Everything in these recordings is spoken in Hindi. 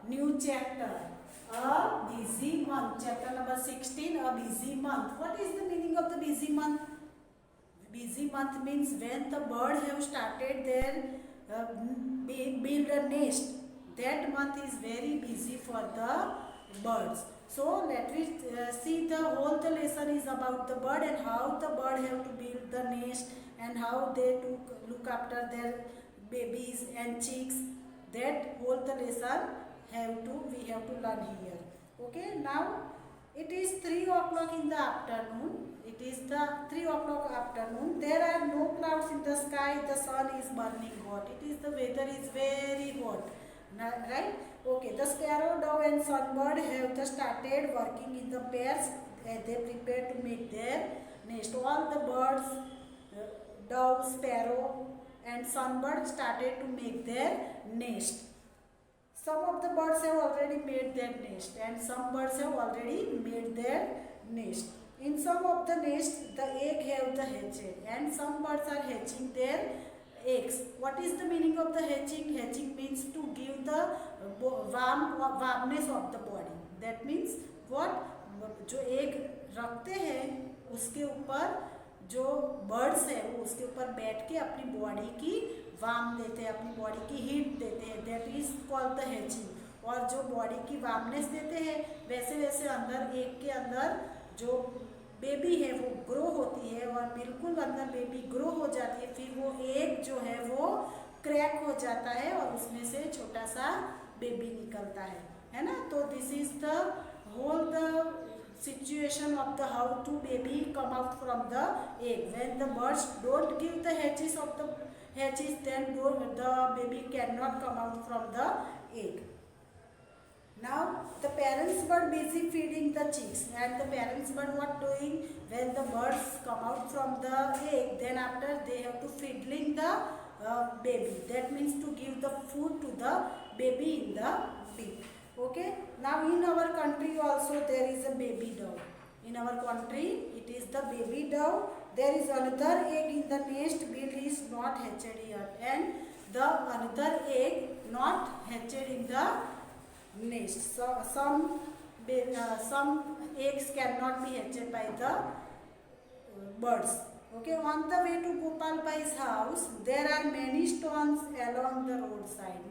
new chapter. A busy month. Chapter number 16, a busy month. What is the meaning of the busy month? Busy month means when the bird have started their build a nest. That month is very busy for the birds. So let me see the whole the lesson is about the bird and how the bird have to build the nest and how they to look after their babies and chicks. That whole the lesson we have to learn here. Okay, now it is 3 o'clock in the afternoon. It is the 3 o'clock afternoon. There are no clouds in the sky. The sun is burning hot. It is the weather is very hot. Right? Okay. The sparrow, dove and sunbird have just started working in the pairs. They prepare to make their nest. All the birds, dove, sparrow and sunbird started to make their nest. Some of the birds have already made their nest and some birds have already made their nest. In some of the nest, the egg have the hatched and some birds are hatching their eggs. What is the meaning of the hatching? Hatching means to give the warmness of the body. That means what? जो egg रखते हैं उसके ऊपर जो बर्ड्स है वो उसके ऊपर बैठ के अपनी बॉडी की वार्म देते हैं, अपनी बॉडी की हीट देते हैं. That is called the hatching. और जो बॉडी की वार्मनेस देते हैं वैसे वैसे अंदर एग के अंदर जो बेबी है वो ग्रो होती है और बिल्कुल अंदर बेबी ग्रो हो जाती है. फिर वो एग जो है वो क्रैक हो जाता है और उसमें से छोटा सा बेबी निकलता है ना. तो this is the whole the situation of the how to baby come out from the egg. When the birds don't give the hatches of the hatches, then the baby cannot come out from the egg. Now the parents bird busy feeding the chicks and the parents bird what doing when the birds come out from the egg, then after they have to feeding the baby. That means to give the food to the baby in the beak. Okay, now in our country also there is a baby dove. In our country it is the baby dove. There is another egg in the nest, bill is not hatched yet and the another egg not hatched in the nest. So some eggs cannot be hatched by the birds. Okay, on the way to Gopal Bhai's house there are many stones along the roadside.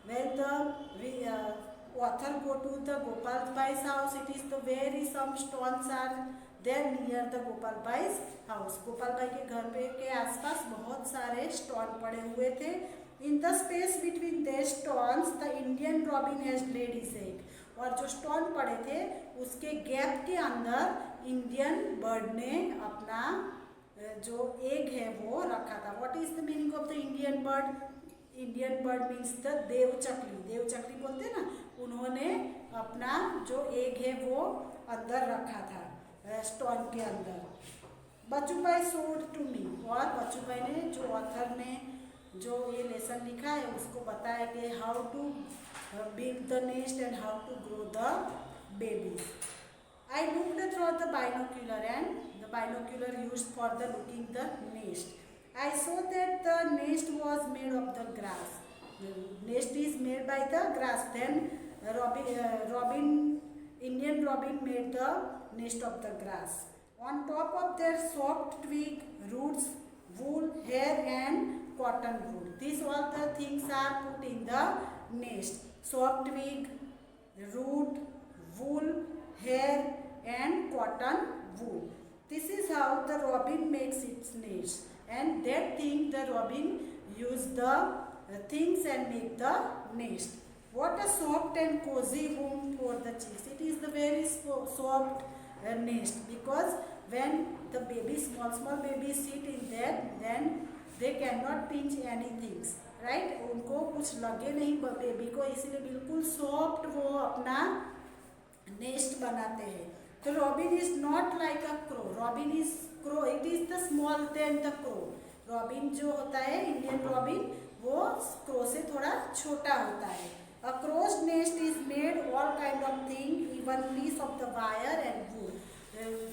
When the author go to the Gopal Bhai's house, it is the very some stones are there near the Gopal Bhai's house. Gopal भाई के घर पे के आसपास बहुत सारे स्टोन पड़े हुए थे. In the space between these stones, the Indian robin has laid his egg. और जो स्टोन पड़े थे उसके गैप के अंदर इंडियन बर्ड ने अपना जो एग है वो रखा था. What is the meaning of the Indian bird? Indian bird means the devchakli. देवचकली बोलते हैं ना. उन्होंने अपना जो एग है वो अंदर रखा था स्टोन के अंदर. बच्चू भाई शोड टू मी. और बच्चू भाई ने जो ऑथर ने जो ये लेसन लिखा है उसको बताया कि how to build the nest and how to grow the babies. I looked through the binocular and the binocular used for the looking the nest. I saw that the nest was made of the grass. The nest is made by the grass. Then Indian robin made the nest of the grass. On top of their soft twig, roots, wool, hair and cotton wool. These all the things are put in the nest. Soft twig, root, wool, hair and cotton wool. This is how the robin makes its nest. And that thing the robin use the things and make the nest. What a soft and cozy home for the chicks. It is the very soft nest because when the baby small babies sit in there then they cannot pinch anything. Right? उनको कुछ लगे नहीं बेबी को, इसलिए बिल्कुल सॉफ्ट वो अपना नेस्ट बनाते हैं. तो robin is not like a crow. Robin is crow. It is the small than the crow. Robin जो होता है इंडियन रॉबिन वो क्रो से थोड़ा छोटा होता है. A crow's nest is made all kind of thing, even piece of the wire and wool.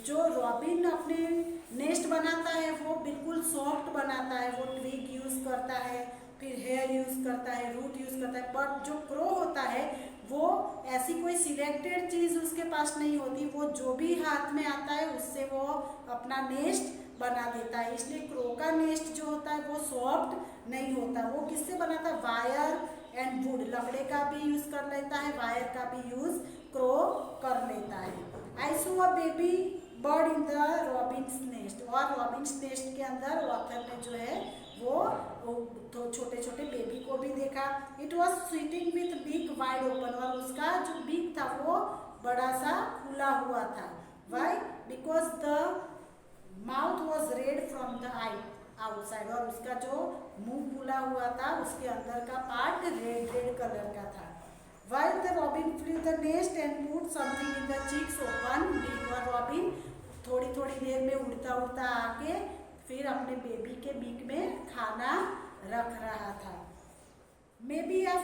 जो रॉबिन अपने नेस्ट बनाता है वो बिल्कुल सॉफ्ट बनाता है. वो ट्विग यूज करता है, फिर हेयर यूज करता है, रूट यूज करता है, बट जो क्रो होता है वो ऐसी कोई सिलेक्टेड चीज उसके पास नहीं होती, वो जो भी हाथ में आता है उससे वो अपना नेस्ट बना देता है। इसलिए क्रो का नेस्ट जो होता है वो सॉफ्ट नहीं होता। वो किससे बनाता है? वायर एंड वुड, लकड़े का भी यूज कर लेता है, वायर का भी यूज क्रो कर लेता है। I saw a baby bird in the Robins nest, और रॉबिन्स नेस्ट के अंदर ऑथर ने जो है वो तो छोटे छोटे बेबी को भी देखा। It was sitting with big wide open, और उसका जो बीक था वो बड़ा सा खुला हुआ था। Why? Because the mouth was red from the eye outside, और उसका जो मुंह खुला हुआ था उसके अंदर का पार्ट रेड रेड कलर का था। While the robin flew the nest and put something in the chicks open beak, और रॉबिन थोड़ी थोड़ी देर में उड़ता उड़ता आके फिर अपने बेबी के बीक में खाना रख रहा था। Maybe a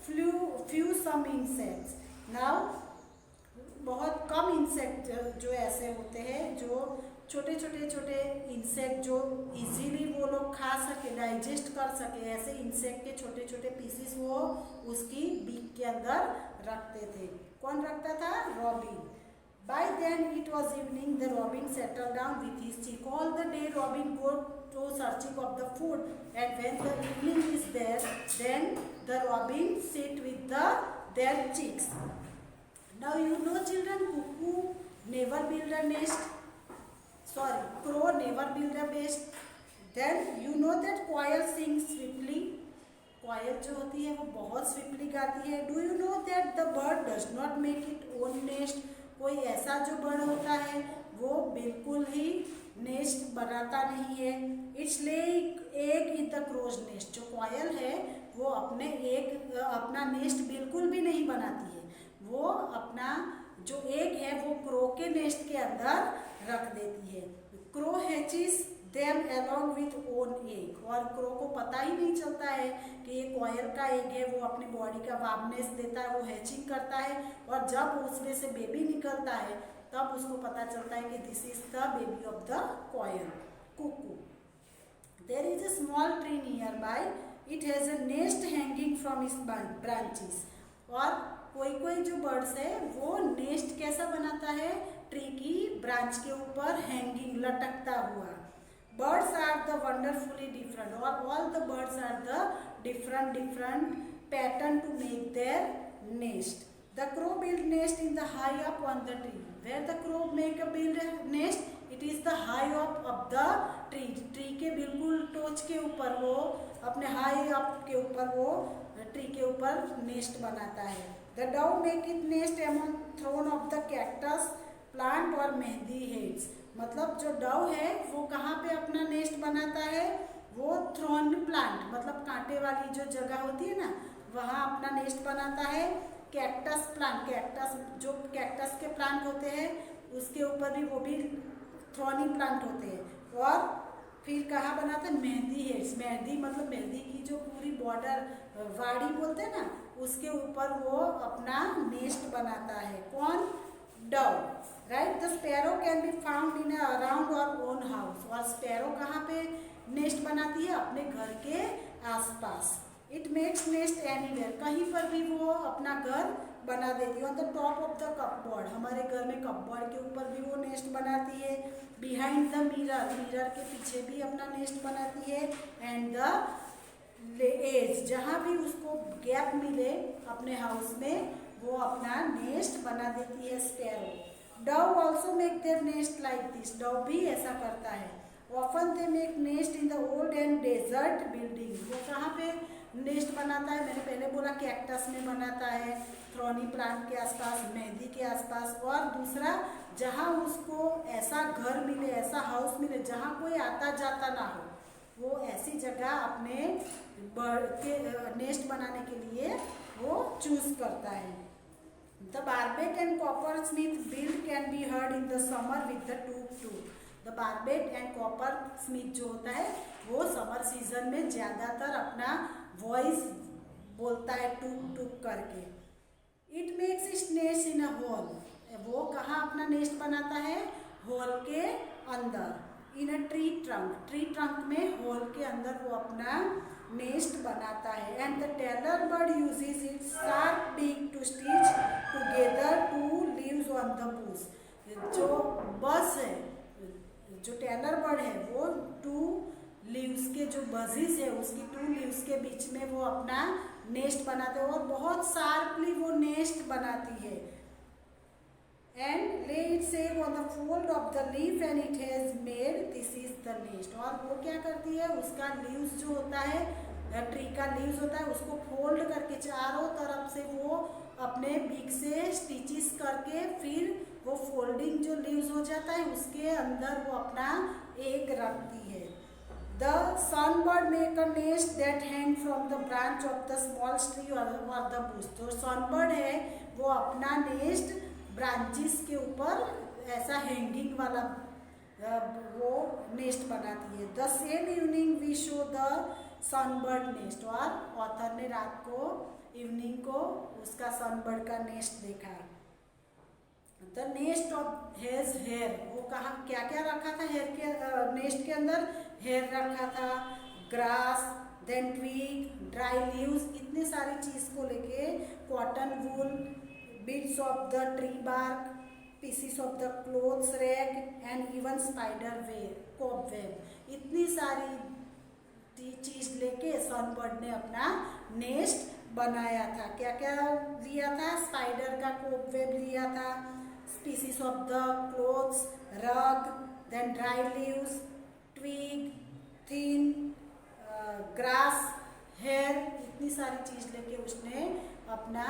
few some insects. Now बहुत कम इंसेक्ट जो ऐसे होते हैं जो छोटे छोटे इंसेक्ट जो इजीली वो लोग खा सके, डाइजेस्ट कर सके, ऐसे इंसेक्ट के छोटे छोटे पीसेस वो उसकी बीक के अंदर रखते थे। कौन रखता था? Robin. By then it was evening. The robin settled down with his chick. All the day robin go to searching of the food, and when the evening is there, then the robin sit with their chicks. Now you know children, cuckoo never build a nest. Sorry, crow never build a nest. Then you know that quail sings swiftly. कोयल जो होती है वो बहुत स्विफ्टली गाती है। Do you know that the bird does not make it own nest? कोई ऐसा जो बर्ड होता है वो बिल्कुल ही नेस्ट बनाता नहीं है। Its lay egg in the crow's nest. जो कोयल है वो अपना नेस्ट बिल्कुल भी नहीं बनाती है, वो अपना जो एग है वो क्रो के नेस्ट के अंदर रख देती है। Crow hatches them along with own egg, और क्रो को पता ही नहीं चलता है कि ये कोयल का एग है, वो अपनी बॉडी का वार्मनेस देता है, वो हैचिंग करता है, और जब उसमें से बेबी निकलता है तब उसको पता चलता है कि this is the baby of the koel, cuckoo. There is a small tree nearby, it has a nest hanging from its branches. और कोई जो बर्ड्स है वो नेस्ट कैसा बनाता है? ट्री की ब्रांच के ऊपर हैंगिंग, लटकता हुआ। Birds are the wonderfully different, or all the birds are the different pattern to make their nest. The crow build nest in the high up on the tree. Where the crow build a nest? It is the high up of the tree. Tree के बिल्कुल टोच के ऊपर वो अपने high up के ऊपर वो ट्री के ऊपर नेस्ट बनाता है। The dove make it nest among thorn of the cactus plant or mehndi heads. मतलब जो डव है वो कहाँ पे अपना नेस्ट बनाता है? वो थ्रॉन प्लांट, मतलब कांटे वाली जो जगह होती है ना, वहाँ अपना नेस्ट बनाता है। कैक्टस प्लांट, कैक्टस के प्लांट होते हैं उसके ऊपर भी वो भी थ्रॉनी प्लांट होते हैं। और फिर कहाँ बनाता है? मेहंदी हेड्स, मेहंदी मतलब मेहंदी की जो पूरी बॉर्डर वाड़ी बोलते हैं ना, उसके ऊपर वो अपना नेस्ट बनाता है। कौन? Dove. Right. The sparrow can be found in around और ओन हाउस, और स्पैरो कहाँ पे नेस्ट बनाती है? अपने घर के आसपास। इट मेक्स नेस्ट एनीवेयर, कहीं पर भी वो अपना घर बना देती है। On the top of the cupboard, हमारे घर में कपबोर्ड के ऊपर भी वो नेस्ट बनाती है। बिहाइंड द मिरर, मिरर के पीछे भी अपना नेस्ट बनाती है। एंड द एज, जहाँ भी उसको गैप मिले अपने हाउस में वो अपना नेस्ट बना देती है sparrow. Dove also make their nest like this, dove भी ऐसा करता है। Often they make nest in the old and desert building, वो कहाँ पे नेस्ट बनाता है? मैंने पहले बोला कैक्टस में बनाता है, थ्रॉनी प्लांट के आसपास, मेहंदी के आसपास। और दूसरा, जहाँ उसको ऐसा घर मिले, ऐसा हाउस मिले जहाँ कोई आता जाता ना हो, वो ऐसी जगह अपने बर्ड के नेस्ट बनाने के लिए वो चूज करता है। The barbet and coppersmith bill can be heard in the summer with the toot toot. The barbet and coppersmith जो होता है वो समर सीजन में ज़्यादातर अपना वॉइस बोलता है टूक टूक करके। It makes its nest in a hole. वो कहाँ अपना नेस्ट बनाता है? होल के अंदर। इन अ ट्री ट्रंक में होल के अंदर वो अपना नेस्ट बनाता है। And the tailor bird uses its sharp beak to stitch together two leaves on the bush. जो बस है, जो टेलर बर्ड है, वो टू लीव्स के जो बजीज है उसकी टू लीव्स के बीच में वो अपना नेस्ट बनाते हैं और बहुत शार्पली वो नेस्ट बनाती है। एंड ले it's egg on the fold of the leaf and it has made this is the nest. और वो क्या करती है, उसका लीव्स जो होता है, ट्री का लीव्स होता है, उसको फोल्ड करके चारों तरफ से वो अपने बीक से स्टिचेस करके फिर वो फोल्डिंग जो लीव्स हो जाता है उसके अंदर वो अपना एग रखती है। The sunbird make a nest that hang from the branch of the small tree or the bush। तो sunbird है वो अपना नेस्ट ब्रांचेस के ऊपर ऐसा हैंगिंग वाला वो नेस्ट बनाती है। The same evening we show the sunbird nest. और ऑथर ने रात को इवनिंग को उसका सनबर्ड का नेस्ट देखा। The nest of has hair. वो कहा क्या क्या रखा था हेयर के नेस्ट के अंदर? हेयर रखा था, grass, then twig, dry leaves, इतने सारी चीज को लेके, cotton wool, bits of the tree bark, pieces of the clothes rag and even spider web, cobweb, इतनी सारी चीज लेके सनबर्ड ने अपना नेस्ट बनाया था। क्या क्या लिया था? स्पाइडर का कॉबवेब लिया था, species of the clothes, rag, then dry leaves, twig, thin grass, hair, इतनी सारी चीज लेके उसने अपना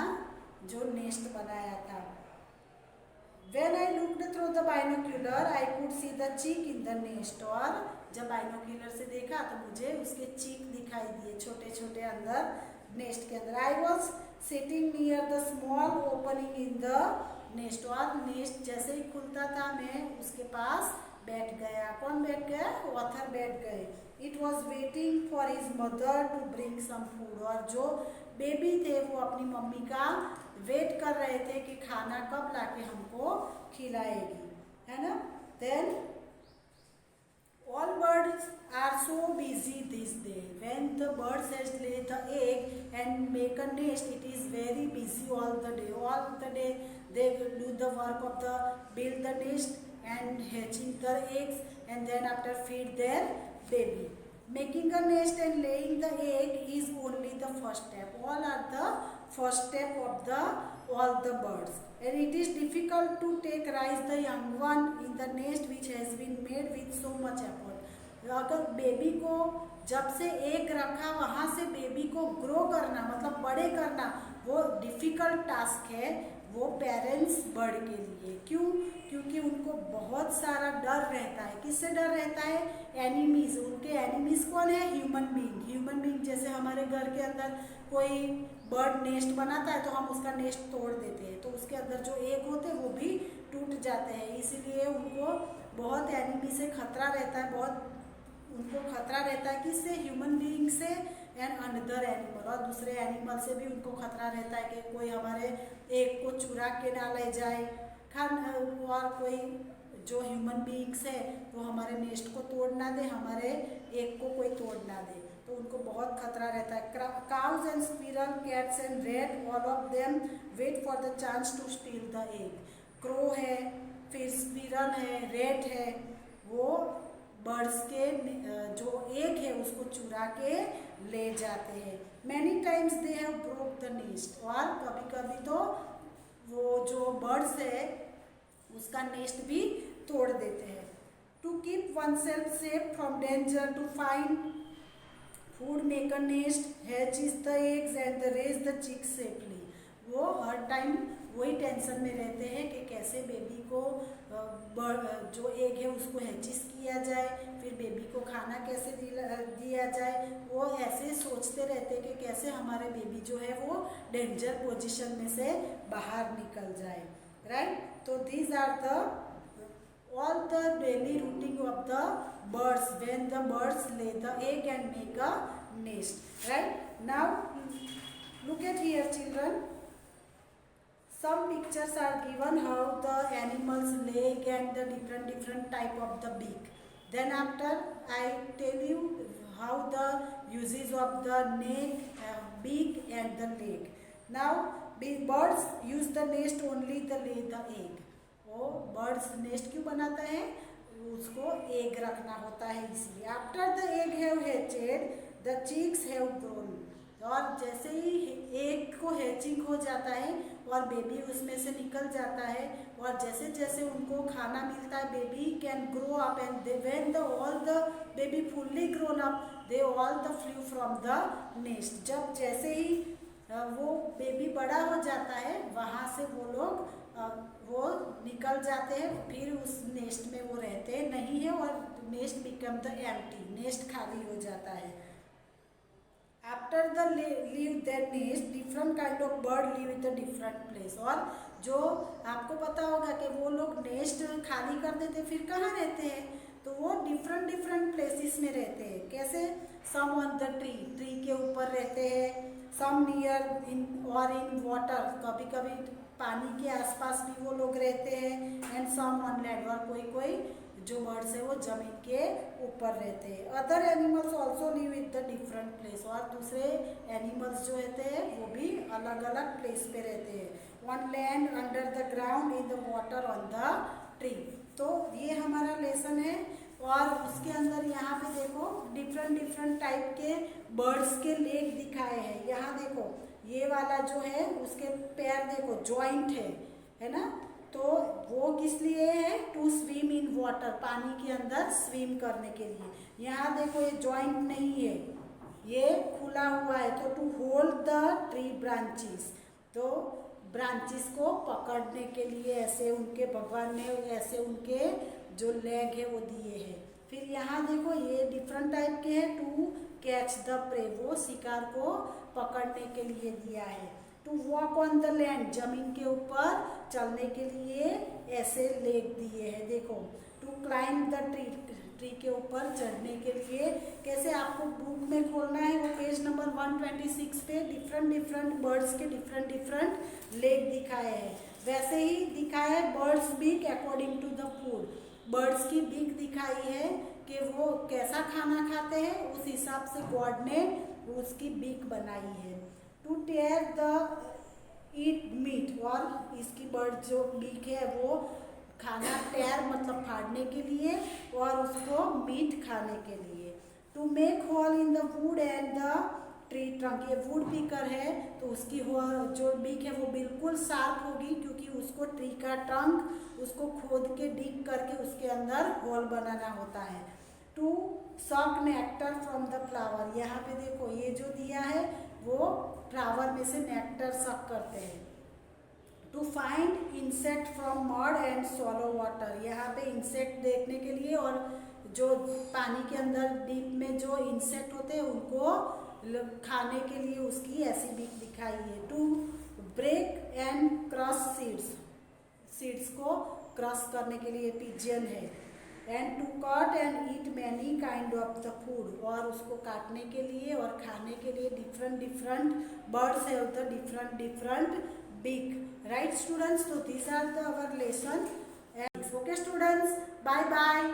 जो नेस्ट बनाया था। When I looked through the binocular, I could see the cheek in the nest। और जब बाइनोक्यूलर से देखा तो मुझे उसके चीक दिखाई दिए, छोटे छोटे अंदर नेस्ट के अंदर। I was sitting near the small opening in the nest। और नेस्ट जैसे ही खुलता था मैं उसके पास बैठ गया। कौन बैठ गया? ऑथर बैठ गए। It was waiting for his mother to bring some food. और जो बेबी थे वो अपनी मम्मी का वेट कर रहे थे कि खाना कब लाके हमको खिलाएगी, है ना। Then all birds are so busy this day। when the birds has laid the egg and make a nest, it is very busy all the day they will do the work of the build the nest and hatching the eggs and then after feed their baby। making a nest and laying the egg is only the first step। all are the first step of the all the birds and it is difficult to take rise the young one in the nest which has been made with so much effort। अगर बेबी को जब से एग रखा वहाँ से बेबी को ग्रो करना मतलब बड़े करना वो डिफिकल्ट टास्क है वो पेरेंट्स बर्ड के लिए। क्यों? क्योंकि उनको बहुत सारा डर रहता है। किससे डर रहता है? एनिमीज। उनके एनिमीज कौन है? Human being. जैसे हमारे घर के अंदर कोई बर्ड नेस्ट बनाता है तो हम उसका नेस्ट तोड़ देते हैं तो उसके अंदर जो एग होते हैं वो भी टूट जाते हैं। इसीलिए उनको बहुत एनिमी से खतरा रहता है, बहुत उनको खतरा रहता है। किससे? ह्यूमन बीइंग से एंड अनदर एनिमल। और दूसरे एनिमल से भी उनको खतरा रहता है कि कोई हमारे एग को चुरा के ना ले जाए और कोई जो ह्यूमन बीइंग्स है वो हमारे नेस्ट को तोड़ ना दे, हमारे एग को कोई तोड़ ना दे, तो उनको बहुत खतरा रहता है। Cows and squirrel, cats and rat, all of them wait for the chance to steal the egg. Crow है, फिर स्क्विरल है, रैट है, वो बर्ड्स के जो एग है उसको चुरा के ले जाते हैं। Many times they have broke the nest. और कभी कभी तो वो जो बर्ड्स है उसका नेस्ट भी तोड़ देते हैं। To keep oneself safe from danger, to find food, make a nest, hatch is the eggs and raise the chick safely. वो हर टाइम वही टेंशन में रहते हैं कि कैसे बेबी को जो एग है उसको हैचिस किया जाए, फिर बेबी को खाना कैसे दिया जाए। वो ऐसे सोचते रहते हैं कि कैसे हमारे बेबी जो है वो डेंजर पोजीशन में से बाहर निकल जाए, राइट। तो these are the all the daily routine of the birds when the birds lay the egg and make a nest, right. Now look at here children, some pictures are given how the animals leg and the different type of the beak। Then after I tell you how the uses of the neck, beak and the leg. Now birds use the nest only the lay the egg. वो बर्ड्स नेस्ट क्यों बनाता है? उसको एग रखना होता है इसलिए. After the egg have hatched the chicks have grown. और जैसे ही एग को हैचिंग हो जाता है और बेबी उसमें से निकल जाता है और जैसे जैसे उनको खाना मिलता है baby can grow up and when the all the baby fully grown up they all the flu from the nest. जब जैसे ही वो बेबी बड़ा हो जाता है वहाँ से वो लोग वो निकल जाते हैं, फिर उस नेस्ट में वो रहते नहीं है और nest become the empty. Nest खाली हो जाता है. After the leave that nest different kind of bird live in the different place. और जो आपको पता होगा कि वो लोग नेस्ट खाली कर देते फिर कहाँ रहते हैं? तो वो डिफरेंट डिफरेंट प्लेसेस में रहते हैं. कैसे? सम ऑन द ट्री, ट्री के ऊपर रहते हैं. सम नियर इन और इन वाटर, कभी कभी पानी के आसपास भी वो लोग रहते हैं. एंड सम ऑन लैंड, और कोई कोई जो बर्ड्स है वो जमीन के ऊपर रहते हैं. Other animals also live with the different place. और दूसरे एनिमल्स जो रहते हैं वो भी अलग अलग प्लेस पे रहते हैं. On land, under the ground, in the water, on the tree. तो ये हमारा लेसन है. और उसके अंदर यहाँ पे देखो डिफरेंट डिफरेंट टाइप के बर्ड्स के लेग दिखाए हैं. यहाँ देखो ये वाला जो है उसके पैर देखो जॉइंट है ना. तो वो किस लिए है? टू स्विम इन वाटर, पानी के अंदर स्विम करने के लिए. यहाँ देखो ये जॉइंट नहीं है, ये खुला हुआ है. तो to hold the tree branches, तो ब्रांचेस को पकड़ने के लिए ऐसे उनके भगवान ने ऐसे उनके जो लेग है वो दिए हैं. फिर यहाँ देखो ये डिफरेंट टाइप के हैं. टू कैच द प्रे, वो शिकार को पकड़ने के लिए दिया है. To walk on the land, जमीन के ऊपर चलने के लिए ऐसे लेग दिए हैं. देखो to climb the tree, tree के ऊपर चढ़ने के लिए. कैसे? आपको बुक में खोलना है वो पेज नंबर 126 पे डिफरेंट डिफरेंट बर्ड्स के डिफरेंट डिफरेंट लेग दिखाए हैं. वैसे ही दिखाया है birds beak according to the food. Birds की बीक दिखाई है कि वो कैसा खाना खाते हैं, उस हिसाब से गॉड ने उसकी बीक बनाई है. To tear the eat meat, और इसकी बर्ड जो बीक है वो खाना टेयर मतलब फाड़ने के लिए और उसको मीट खाने के लिए. To make hole in the wood and the tree trunk, ये वुड पीकर है तो उसकी जो बीक है वो बिल्कुल शार्प होगी क्योंकि उसको ट्री का ट्रंक उसको खोद के डिग करके उसके अंदर होल बनाना होता है. टू सक नेक्टर फ्रॉम द फ्लावर, यहाँ पे देखो ये जो दिया है वो फ्लावर में से नेक्टर सक करते हैं. To find insect from mud and shallow water, यहाँ पे इंसेक्ट देखने के लिए और जो पानी के अंदर डीप में जो इंसेक्ट होते हैं उनको खाने के लिए उसकी ऐसी बीक दिखाई है. To break and crush seeds, seeds को क्रश करने के लिए पिजियन है. And to cut and eat many kind of the food, और उसको काटने के लिए और खाने के लिए different different birds have the different different beak. Right students, तो these are the our lesson. Okay students, bye bye.